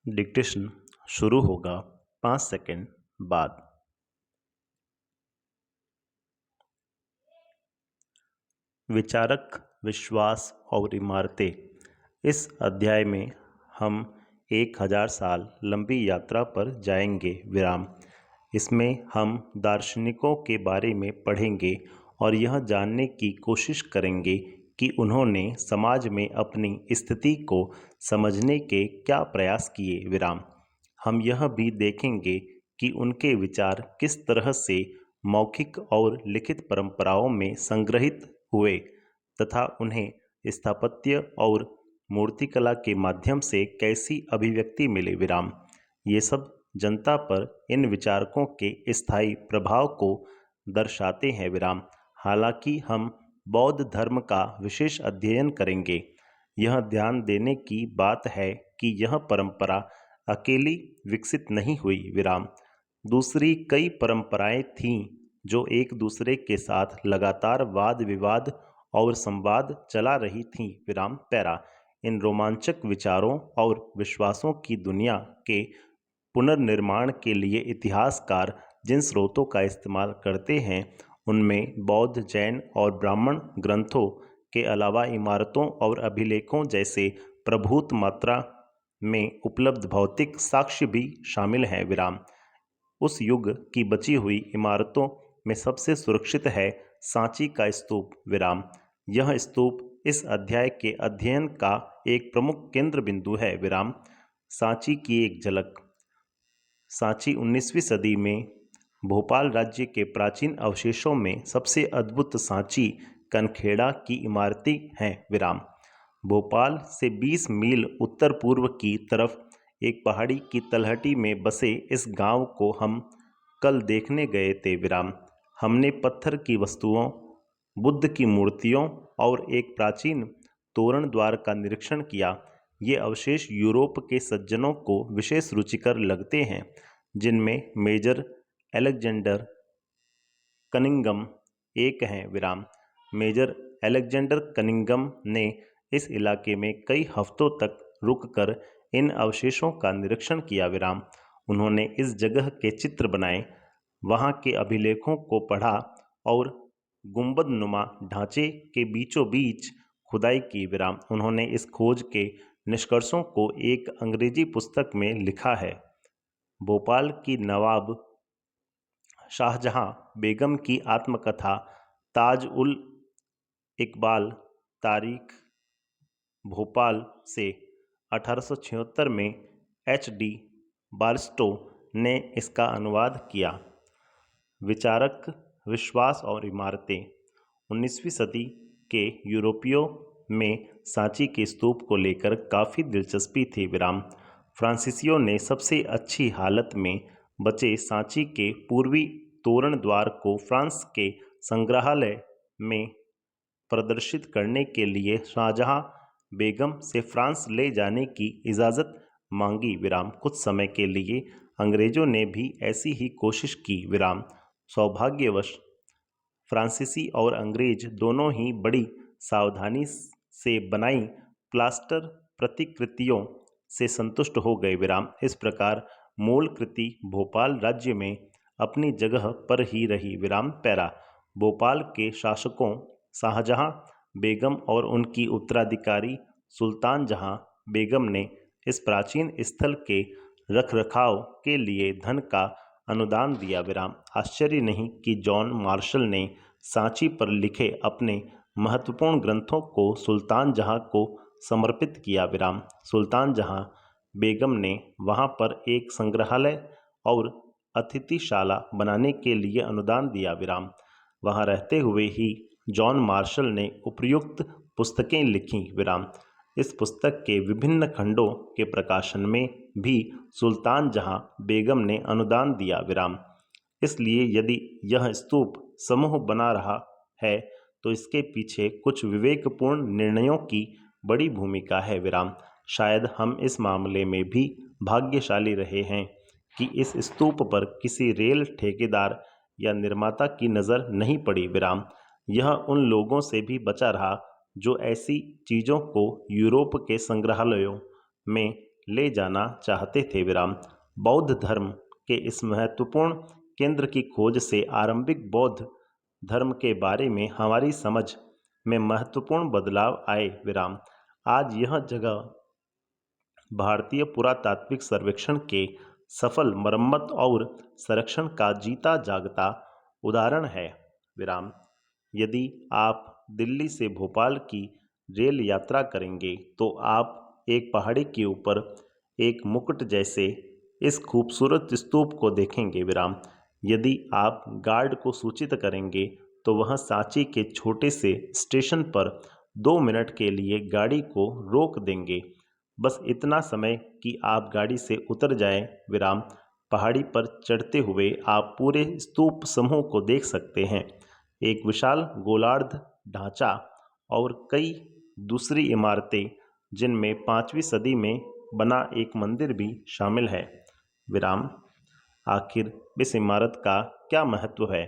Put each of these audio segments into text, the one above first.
Dictation शुरू होगा 5 second बाद। विचारक, विश्वास और इमारतें। इस अध्याय में हम 1000 साल लंबी यात्रा पर जाएंगे विराम। इसमें हम दार्शनिकों के बारे में पढ़ेंगे और यह जानने की कोशिश करेंगे कि उन्होंने समाज में अपनी स्थिति को समझने के क्या प्रयास किए विराम। हम यह भी देखेंगे कि उनके विचार किस तरह से मौखिक और लिखित परंपराओं में संग्रहित हुए तथा उन्हें स्थापत्य और मूर्तिकला के माध्यम से कैसी अभिव्यक्ति मिले विराम। ये सब जनता पर इन विचारकों के स्थायी प्रभाव को दर्शाते हैं विराम। हालांकि हम बौद्ध धर्म का विशेष अध्ययन करेंगे, यह ध्यान देने की बात है कि यह परंपरा अकेली विकसित नहीं हुई विराम। दूसरी कई परंपराएं थीं जो एक दूसरे के साथ लगातार वाद विवाद और संवाद चला रही थीं विराम पैरा। इन रोमांचक विचारों और विश्वासों की दुनिया के पुनर्निर्माण के लिए इतिहासकार जिन स्रोतों का इस्तेमाल करते हैं उनमें बौद्ध, जैन और ब्राह्मण ग्रंथों के अलावा इमारतों और अभिलेखों जैसे प्रभुत मात्रा में उपलब्ध भौतिक साक्ष्य भी शामिल हैं विराम। उस युग की बची हुई इमारतों में सबसे सुरक्षित है सांची का स्तूप विराम। यह स्तूप इस अध्याय के अध्ययन का एक प्रमुख केंद्र बिंदु है विराम। सांची की एक झलक। सांची 19वीं सदी में भोपाल राज्य के प्राचीन अवशेषों में सबसे अद्भुत सांची कनखेड़ा की इमारतें हैं विराम। भोपाल से 20 मील उत्तर पूर्व की तरफ एक पहाड़ी की तलहटी में बसे इस गांव को हम कल देखने गए थे विराम। हमने पत्थर की वस्तुओं, बुद्ध की मूर्तियों और एक प्राचीन तोरण द्वार का निरीक्षण किया। ये अवशेष यूरोप के सज्जनों को विशेष रुचिकर लगते हैं, जिनमें मेजर अलेक्जेंडर कनिंगम एक हैं विराम। मेजर अलेक्जेंडर कनिंगम ने इस इलाके में कई हफ्तों तक रुककर इन अवशेषों का निरीक्षण किया विराम। उन्होंने इस जगह के चित्र बनाए, वहाँ के अभिलेखों को पढ़ा और गुंबदनुमा ढांचे के बीचों बीच खुदाई की विराम। उन्होंने इस खोज के निष्कर्षों को एक अंग्रेजी पुस्तक में लिखा है। भोपाल की नवाब शाहजहां बेगम की आत्मकथा ताज उल इकबाल, तारीख भोपाल से 1876 में HD बारस्टो ने इसका अनुवाद किया। विचारक, विश्वास और इमारतें। 19वीं सदी के यूरोपियों में सांची के स्तूप को लेकर काफ़ी दिलचस्पी थी विराम। फ्रांसीसियों ने सबसे अच्छी हालत में बचे सांची के पूर्वी तोरण द्वार को फ्रांस के संग्रहालय में प्रदर्शित करने के लिए शाहजहां बेगम से फ्रांस ले जाने की इजाज़त मांगी विराम। कुछ समय के लिए अंग्रेज़ों ने भी ऐसी ही कोशिश की विराम। सौभाग्यवश फ्रांसीसी और अंग्रेज दोनों ही बड़ी सावधानी से बनाई प्लास्टर प्रतिकृतियों से संतुष्ट हो गए विराम। इस प्रकार मूल कृति भोपाल राज्य में अपनी जगह पर ही रही विराम पैरा। भोपाल के शासकों शाहजहां बेगम और उनकी उत्तराधिकारी सुल्तान जहां बेगम ने इस प्राचीन स्थल के रखरखाव के लिए धन का अनुदान दिया विराम। आश्चर्य नहीं कि जॉन मार्शल ने सांची पर लिखे अपने महत्वपूर्ण ग्रंथों को सुल्तान जहां को समर्पित किया विराम। सुल्तान जहां बेगम ने वहां पर एक संग्रहालय और अतिथिशाला बनाने के लिए अनुदान दिया विराम। वहां रहते हुए ही जॉन मार्शल ने उपयुक्त पुस्तकें लिखीं विराम। इस पुस्तक के विभिन्न खंडों के प्रकाशन में भी सुल्तान जहां बेगम ने अनुदान दिया विराम। इसलिए यदि यह स्तूप समूह बना रहा है तो इसके पीछे कुछ विवेकपूर्ण निर्णयों की बड़ी भूमिका है विराम। शायद हम इस मामले में भी भाग्यशाली रहे हैं कि इस स्तूप पर किसी रेल ठेकेदार या निर्माता की नज़र नहीं पड़ी विराम। यह उन लोगों से भी बचा रहा जो ऐसी चीज़ों को यूरोप के संग्रहालयों में ले जाना चाहते थे विराम। बौद्ध धर्म के इस महत्वपूर्ण केंद्र की खोज से आरंभिक बौद्ध धर्म के बारे में हमारी समझ में महत्वपूर्ण बदलाव आए विराम। आज यह जगह भारतीय पुरातात्विक सर्वेक्षण के सफल मरम्मत और संरक्षण का जीता जागता उदाहरण है विराम। यदि आप दिल्ली से भोपाल की रेल यात्रा करेंगे तो आप एक पहाड़ी के ऊपर एक मुकुट जैसे इस खूबसूरत स्तूप को देखेंगे विराम। यदि आप गार्ड को सूचित करेंगे तो वह सांची के छोटे से स्टेशन पर 2 मिनट के लिए गाड़ी को रोक देंगे। बस इतना समय कि आप गाड़ी से उतर जाएं विराम। पहाड़ी पर चढ़ते हुए आप पूरे स्तूप समूह को देख सकते हैं। एक विशाल गोलार्ध ढांचा और कई दूसरी इमारतें जिनमें 5वीं सदी में बना एक मंदिर भी शामिल है विराम। आखिर इस इमारत का क्या महत्व है?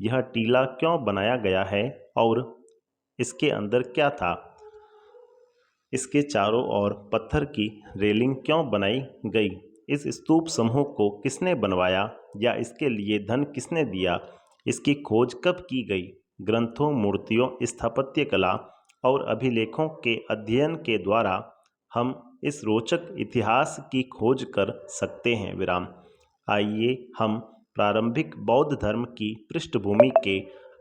यह टीला क्यों बनाया गया है और इसके अंदर क्या था? इसके चारों ओर पत्थर की रेलिंग क्यों बनाई गई? इस स्तूप समूह को किसने बनवाया या इसके लिए धन किसने दिया? इसकी खोज कब की गई? ग्रंथों, मूर्तियों, स्थापत्य कला और अभिलेखों के अध्ययन के द्वारा हम इस रोचक इतिहास की खोज कर सकते हैं विराम। आइए हम प्रारंभिक बौद्ध धर्म की पृष्ठभूमि के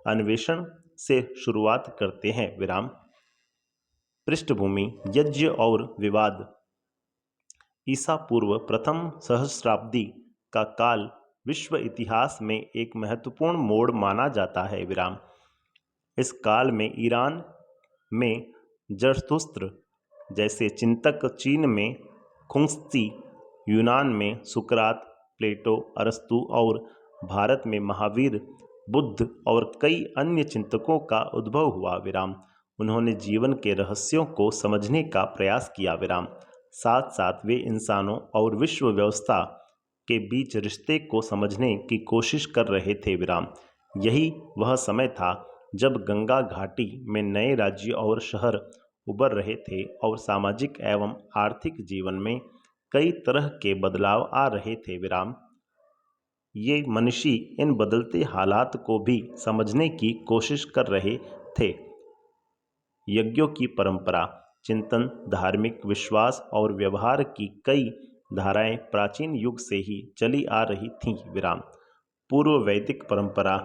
अन्वेषण से शुरुआत करते हैं विराम। पृष्ठभूमि, यज्ञ और विवाद। ईसा पूर्व प्रथम सहस्राब्दी का काल विश्व इतिहास में एक महत्वपूर्ण मोड़ माना जाता है विराम। इस काल में ईरान में जरथुस्त्र जैसे चिंतक, चीन में खुंग्त्सी, यूनान में सुकरात, प्लेटो, अरस्तु और भारत में महावीर, बुद्ध और कई अन्य चिंतकों का उद्भव हुआ विराम। उन्होंने जीवन के रहस्यों को समझने का प्रयास किया विराम। साथ साथ वे इंसानों और विश्व व्यवस्था के बीच रिश्ते को समझने की कोशिश कर रहे थे विराम। यही वह समय था जब गंगा घाटी में नए राज्य और शहर उभर रहे थे और सामाजिक एवं आर्थिक जीवन में कई तरह के बदलाव आ रहे थे विराम। ये मनीषी इन बदलते हालात को भी समझने की कोशिश कर रहे थे। यज्ञों की परंपरा, चिंतन, धार्मिक विश्वास और व्यवहार की कई धाराएं प्राचीन युग से ही चली आ रही थीं विराम। पूर्व वैदिक परंपरा,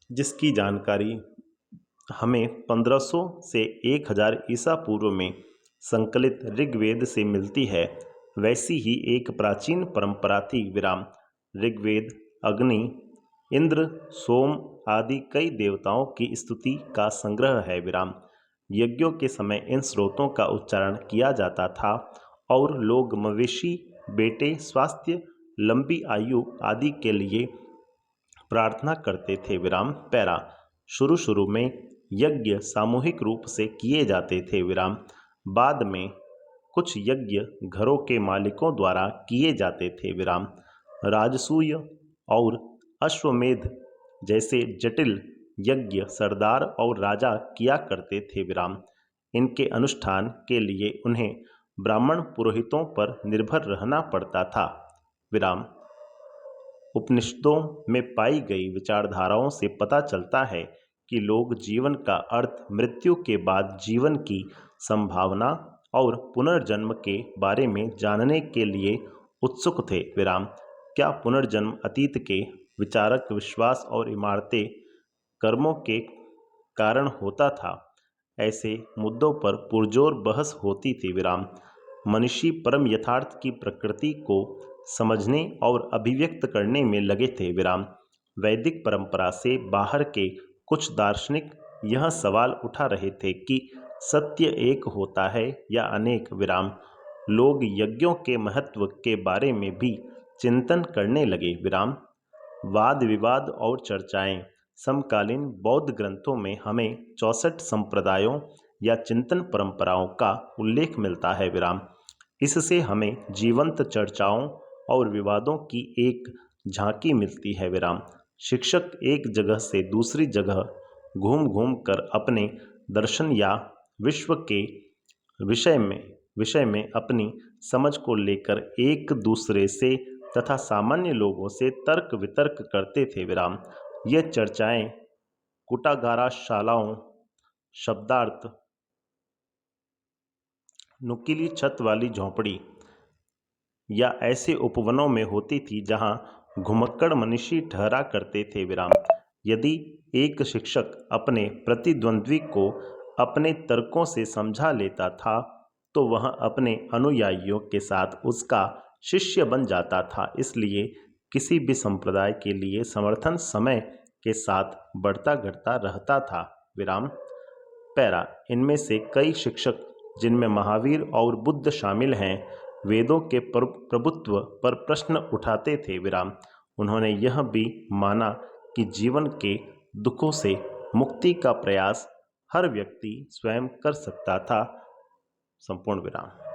जिसकी जानकारी हमें 1500 से 1000 ईसा पूर्व में संकलित ऋग्वेद से मिलती है, वैसी ही एक प्राचीन परंपरा थी विराम। ऋग्वेद अग्नि, इंद्र, सोम आदि कई देवताओं की स्तुति का संग्रह है विराम। यज्ञों के समय इन स्रोतों का उच्चारण किया जाता था और लोग मवेशी, बेटे, स्वास्थ्य, लंबी आयु आदि के लिए प्रार्थना करते थे विराम। पैरा, शुरू शुरू में यज्ञ सामूहिक रूप से किए जाते थे विराम। बाद में कुछ यज्ञ घरों के मालिकों द्वारा किए जाते थे विराम। राजसूय और अश्वमेध जैसे जटिल यज्ञ सरदार और राजा किया करते थे विराम। इनके अनुष्ठान के लिए उन्हें ब्राह्मण पुरोहितों पर निर्भर रहना पड़ता था विराम। उपनिषदों में पाई गई विचारधाराओं से पता चलता है कि लोग जीवन का अर्थ, मृत्यु के बाद जीवन की संभावना और पुनर्जन्म के बारे में जानने के लिए उत्सुक थे विराम। क्या पुनर्जन्म अतीत के विचारक विश्वास और इमारतें कर्मों के कारण होता था? ऐसे मुद्दों पर पुरजोर बहस होती थी विराम। मनीषी परम यथार्थ की प्रकृति को समझने और अभिव्यक्त करने में लगे थे विराम। वैदिक परंपरा से बाहर के कुछ दार्शनिक यह सवाल उठा रहे थे कि सत्य एक होता है या अनेक विराम। लोग यज्ञों के महत्व के बारे में भी चिंतन करने लगे विराम। वाद विवाद और चर्चाएं। समकालीन बौद्ध ग्रंथों में हमें 64 संप्रदायों या चिंतन परंपराओं का उल्लेख मिलता है विराम। इससे हमें जीवंत चर्चाओं और विवादों की एक झांकी मिलती है विराम। शिक्षक एक जगह से दूसरी जगह घूम घूम कर अपने दर्शन या विश्व के विषय में विषय में अपनी समझ को लेकर एक दूसरे से तथा सामान्य लोगों से तर्क वितर्क करते थे। विराम। ये चर्चाएं कुटागाराशालाओं, शब्दार्थ, नुकीली छत वाली झोंपड़ी या ऐसे उपवनों में होती थी जहां घुमक्कड़ मनीषी ठहरा करते थे। विराम। यदि एक शिक्षक अपने प्रतिद्वंद्वी को अपने तर्कों से समझा लेता था तो वह अपने अनुयायियों के साथ उसका शिष्य बन जाता था। इसलिए किसी भी संप्रदाय के लिए समर्थन समय के साथ बढ़ता घटता रहता था। विराम। पैरा। इनमें से कई शिक्षक, जिनमें महावीर और बुद्ध शामिल हैं, वेदों के प्रभुत्व पर प्रश्न उठाते थे। विराम। उन्होंने यह भी माना कि जीवन के दुखों से मुक्ति का प्रयास हर व्यक्ति स्वयं कर सकता था। संपूर्ण विराम।